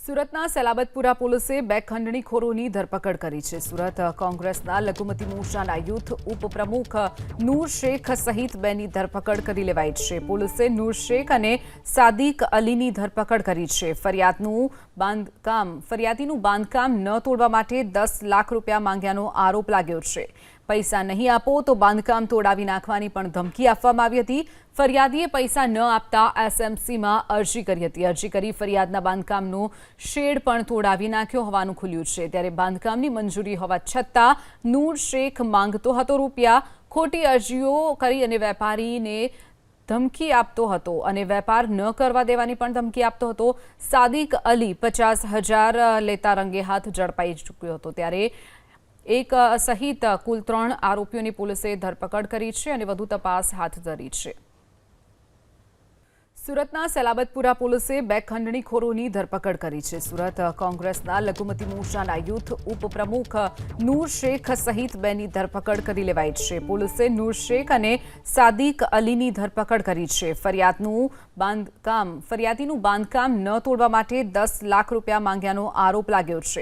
સુરતના સલાબતપુરા પોલીસે બે ખંડણીખોરોની ધરપકડ કરી છે. સુરત કોંગ્રેસના લઘુમતી મોરચાના યુથ ઉપપ્રમુખ નૂર શેખ સહિત બેની ધરપકડ કરી લેવાઈ છે. પોલીસે નૂર શેખ અને સાદિક અલીની ધરપકડ કરી છે. ફરિયાદીનું બાંધકામ ન તોડવા માટે 10 લાખ રૂપિયા માંગ્યાનો આરોપ લાગ્યો છે. પૈસા નહીં આપો તો બાંધકામ તોડાવી નાખવાની પણ ધમકી આપવામાં આવી હતી. ફરિયાદીએ પૈસા ન આપતા એસએમસીમાં અરજી કરી હતી. અરજી કરી ફરિયાદના બાંધકામનો શેડ પણ તોડાવી નાખ્યો હોવાનું ખુલ્યું છે. ત્યારે બાંધકામની મંજૂરી હોવા છતાં નૂર શેખ માંગતો હતો રૂપિયા. ખોટી અરજીઓ કરી અને વેપારીને ધમકી આપતો હતો અને વેપાર ન કરવા દેવાની પણ ધમકી આપતો હતો. સાદિક અલી 50,000 લેતા રંગે હાથ ઝડપાઈ ચૂક્યો હતો. ત્યારે એક સહિત કુલ 3 આરોપીઓની પોલીસે ધરપકડ કરી છે અને વધુ તપાસ હાથ ધરી છે. સુરતના સલાબતપુરા પોલીસે બે ખંડણીખોરોની ધરપકડ કરી છે. સુરત કોંગ્રેસના લઘુમતી મોરચાના યુથ ઉપપ્રમુખ નૂર શેખ સહિત બેની ધરપકડ કરી લેવાઈ છે. પોલીસે નૂર શેખ અને સાદિક અલીની ધરપકડ કરી છે. ફરિયાદીનું બાંધકામ ન તોડવા માટે 10 લાખ રૂપિયા માંગ્યાનો આરોપ લાગ્યો છે.